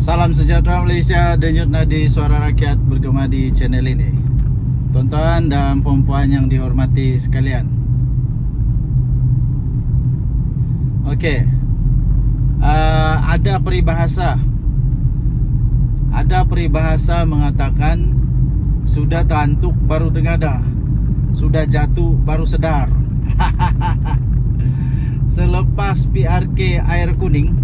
Salam sejahtera Malaysia, denyut nadi suara rakyat bergema di channel ini. Tuan-tuan dan puan-puan yang dihormati sekalian. Okey. Ada peribahasa mengatakan sudah terantuk baru tengadah, sudah jatuh baru sedar. Selepas PRK air kuning,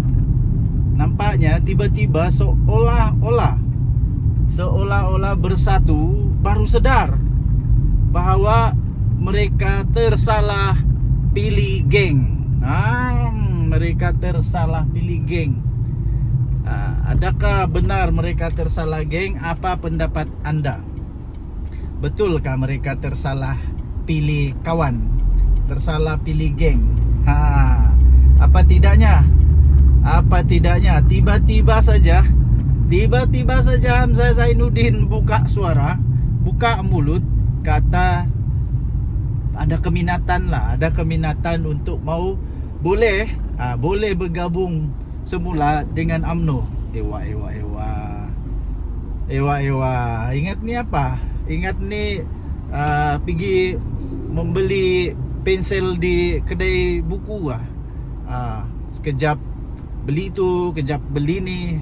nampaknya tiba-tiba seolah-olah bersatu baru sedar bahawa mereka tersalah pilih geng. Mereka tersalah pilih geng. Adakah benar mereka tersalah geng? Apa pendapat anda? Betulkah mereka tersalah pilih kawan? Tersalah pilih geng? Apa tidaknya tiba-tiba saja Hamzah Zainuddin buka suara, buka mulut, kata ada keminatan untuk boleh bergabung semula dengan UMNO. Ewa. Ingat ni apa? Ingat ni pergi membeli pensel di kedai buku sekejap beli tu, kejap beli ni.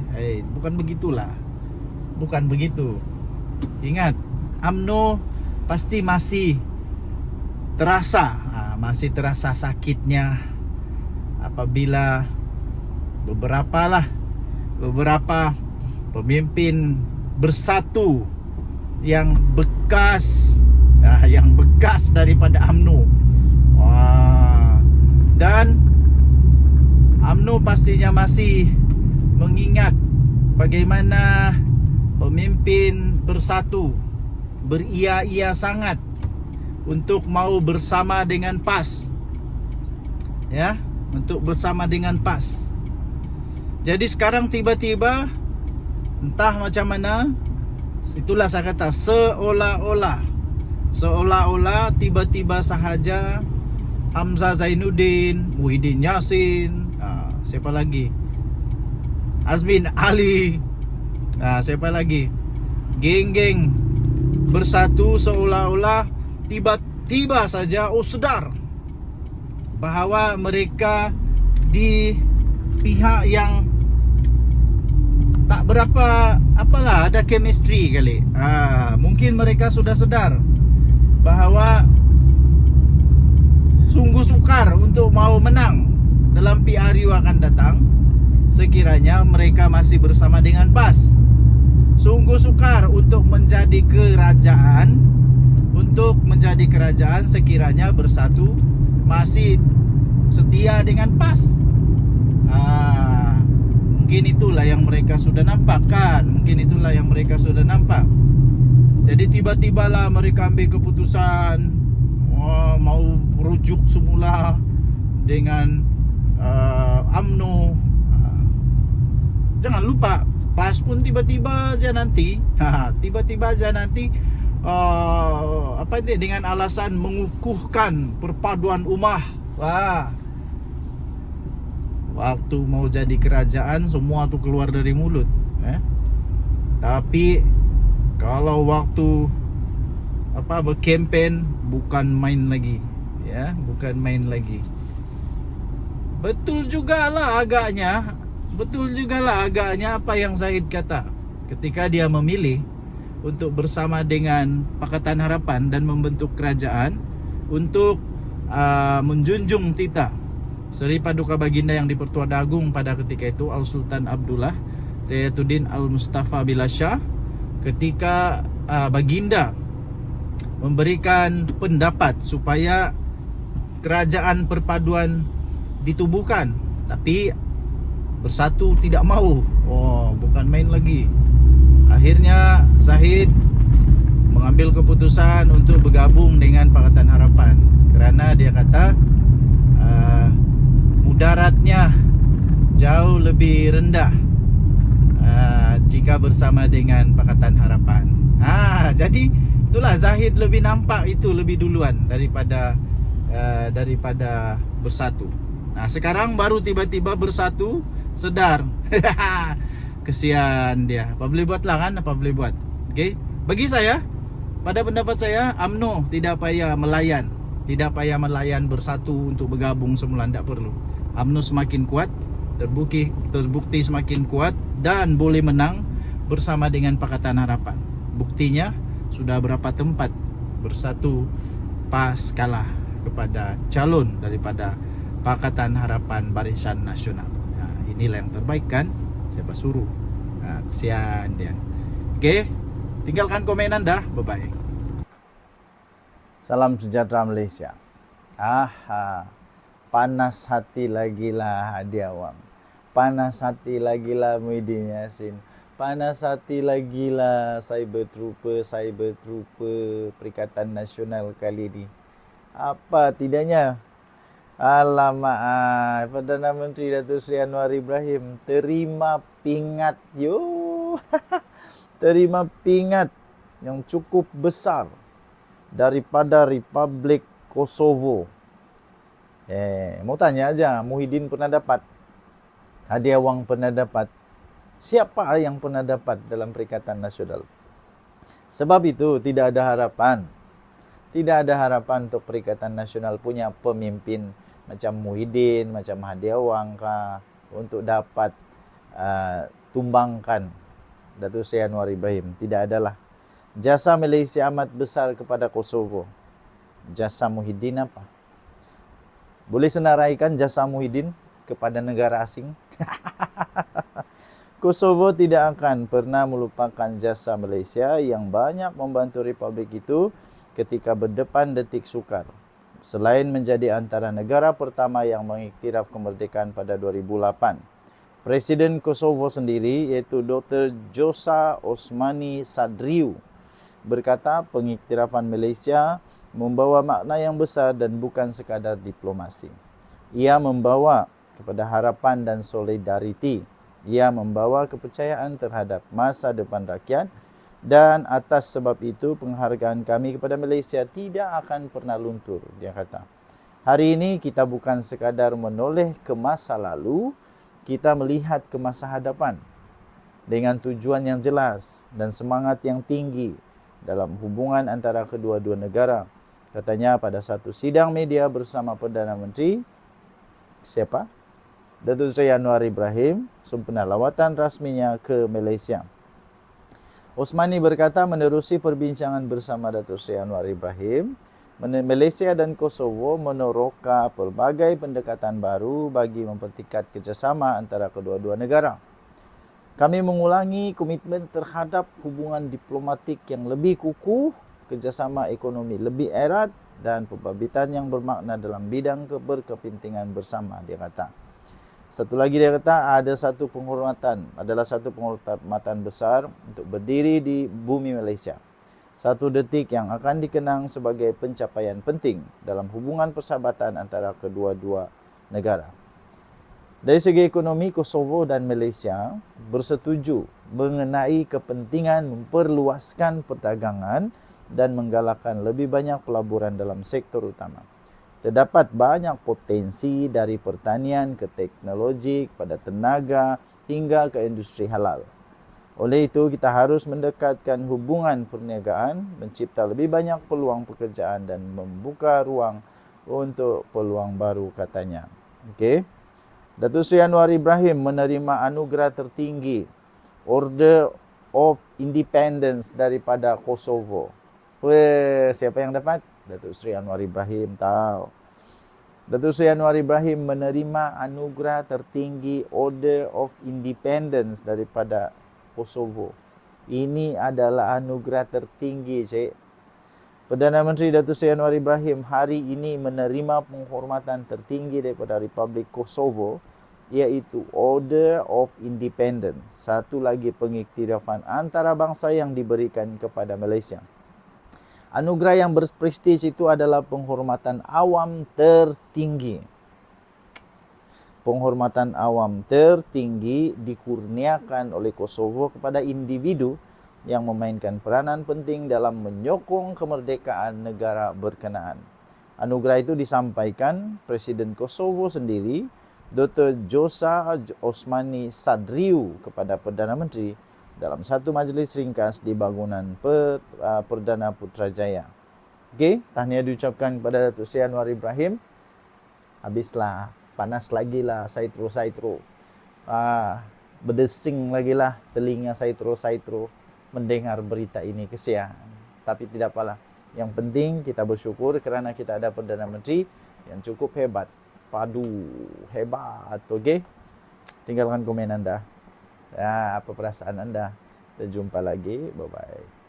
Bukan begitu. Ingat, UMNO pasti masih terasa sakitnya apabila beberapa pemimpin bersatu yang bekas daripada UMNO. Dan UMNO pastinya masih mengingat bagaimana pemimpin bersatu beria-ia sangat untuk mau bersama dengan PAS. Untuk bersama dengan PAS. Jadi sekarang tiba-tiba entah macam mana, itulah saya kata seolah-olah tiba-tiba sahaja Hamzah Zainuddin, Muhyiddin Yassin, siapa lagi? Azmin Ali, siapa lagi? Geng-geng bersatu seolah-olah tiba-tiba saja sedar bahawa mereka di pihak yang tak berapa ada chemistry kali. Mungkin mereka sudah sedar bahawa sungguh sukar untuk mau menang dalam PRU akan datang sekiranya mereka masih bersama dengan PAS. Sungguh sukar untuk menjadi kerajaan sekiranya bersatu masih setia dengan PAS. Mungkin itulah yang mereka sudah nampak. Jadi tiba-tibalah mereka ambil keputusan mau rujuk semula dengan UMNO. Jangan lupa PAS pun tiba-tiba aja nanti dengan alasan mengukuhkan perpaduan ummah. Waktu mau jadi kerajaan semua tu keluar dari mulut. Tapi kalau waktu berkempen bukan main lagi. Betul jugalah agaknya apa yang Zahid kata ketika dia memilih untuk bersama dengan Pakatan Harapan dan membentuk kerajaan untuk menjunjung titah Seri Paduka Baginda yang di-Pertua Dagung pada ketika itu, Al-Sultan Abdullah Rayatuddin Al-Mustafa Billah Shah, ketika Baginda memberikan pendapat supaya kerajaan perpaduan ditubuhkan, tapi bersatu tidak mau. Bukan main lagi. Akhirnya Zahid mengambil keputusan untuk bergabung dengan Pakatan Harapan kerana dia kata mudaratnya jauh lebih rendah jika bersama dengan Pakatan Harapan. Jadi itulah Zahid lebih nampak itu lebih duluan daripada bersatu. Sekarang baru tiba-tiba bersatu, sedar. Kesian dia. Apa boleh buat lah kan? Apa boleh buat? Okay? Bagi saya, pada pendapat saya, UMNO tidak payah melayan. Tidak payah melayan bersatu untuk bergabung semula. Tidak perlu. UMNO semakin kuat, terbukti semakin kuat dan boleh menang bersama dengan Pakatan Harapan. Buktinya sudah berapa tempat bersatu pas kalah kepada calon daripada Pakatan Harapan Barisan Nasional. Nah, inilah yang terbaik kan? Siapa suruh? Nah, kesian dia. Oke, tinggalkan komen Anda. Bye-bye. Salam sejahtera Malaysia. Panas hati lagi lah Hadi Awang. Panas hati lagi lah Muhyiddin Yassin. Panas hati lagi lah Cyber Trooper Perikatan Nasional kali ini. Apa tidaknya? Alamak, Perdana Menteri Datuk Seri Anwar Ibrahim terima pingat terima pingat yang cukup besar daripada Republik Kosovo. Mau tanya aja, Muhyiddin pernah dapat? Hadi Awang pernah dapat? Siapa yang pernah dapat dalam Perikatan Nasional? Sebab itu tidak ada harapan. Tidak ada harapan untuk Perikatan Nasional punya pemimpin macam Muhyiddin, macam Hadi Awang untuk dapat tumbangkan Datuk Seri Anwar Ibrahim. Tidak adalah. Jasa Malaysia amat besar kepada Kosovo. Jasa Muhyiddin apa? Boleh senaraikan jasa Muhyiddin kepada negara asing? Kosovo tidak akan pernah melupakan jasa Malaysia yang banyak membantu Republik itu ketika berdepan detik sukar. Selain menjadi antara negara pertama yang mengiktiraf kemerdekaan pada 2008, Presiden Kosovo sendiri iaitu Dr. Djosa Osmani Sadriu berkata pengiktirafan Malaysia membawa makna yang besar dan bukan sekadar diplomasi. Ia membawa kepada harapan dan solidariti. Ia membawa kepercayaan terhadap masa depan rakyat. Dan atas sebab itu penghargaan kami kepada Malaysia tidak akan pernah luntur, dia kata. Hari ini kita bukan sekadar menoleh ke masa lalu, kita melihat ke masa hadapan dengan tujuan yang jelas dan semangat yang tinggi dalam hubungan antara kedua-dua negara. Katanya pada satu sidang media bersama Perdana Menteri, siapa? Datuk Seri Anwar Ibrahim sempena lawatan rasminya ke Malaysia. Osmani berkata menerusi perbincangan bersama Datuk Seri Anwar Ibrahim, Malaysia dan Kosovo meneroka pelbagai pendekatan baru bagi mempertingkat kerjasama antara kedua-dua negara. Kami mengulangi komitmen terhadap hubungan diplomatik yang lebih kukuh, kerjasama ekonomi lebih erat dan pembabitan yang bermakna dalam bidang berkepentingan bersama, dia kata. Satu lagi dia kata adalah satu penghormatan besar untuk berdiri di bumi Malaysia. Satu detik yang akan dikenang sebagai pencapaian penting dalam hubungan persahabatan antara kedua-dua negara. Dari segi ekonomi, Kosovo dan Malaysia bersetuju mengenai kepentingan memperluaskan perdagangan dan menggalakkan lebih banyak pelaburan dalam sektor utama. Terdapat banyak potensi dari pertanian ke teknologi, kepada tenaga hingga ke industri halal. Oleh itu, kita harus mendekatkan hubungan perniagaan, mencipta lebih banyak peluang pekerjaan dan membuka ruang untuk peluang baru, katanya. Okey. Datuk Seri Anwar Ibrahim menerima anugerah tertinggi Order of Independence daripada Kosovo. Siapa yang dapat? Datuk Seri Anwar Ibrahim tahu. Datuk Seri Anwar Ibrahim menerima anugerah tertinggi Order of Independence daripada Kosovo. Ini adalah anugerah tertinggi, Cik. Perdana Menteri Datuk Seri Anwar Ibrahim hari ini menerima penghormatan tertinggi daripada Republik Kosovo, iaitu Order of Independence. Satu lagi pengiktirafan antarabangsa yang diberikan kepada Malaysia. Anugerah yang berprestij itu adalah penghormatan awam tertinggi. Penghormatan awam tertinggi dikurniakan oleh Kosovo kepada individu yang memainkan peranan penting dalam menyokong kemerdekaan negara berkenaan. Anugerah itu disampaikan Presiden Kosovo sendiri Dr. Josa Osmani Sadriu kepada Perdana Menteri dalam satu majlis ringkas di bangunan Perdana Putrajaya. Okey, tahniah diucapkan kepada Datuk Seri Anwar Ibrahim. Habislah, panas lagi lah Saitro. Berdesing lagi lah telinga Saitro mendengar berita ini, kesian. Tapi tidak apalah. Yang penting kita bersyukur kerana kita ada Perdana Menteri yang cukup hebat. Padu, hebat. Okey. Tinggalkan komen anda. Apa perasaan anda. Kita jumpa lagi. Bye-bye.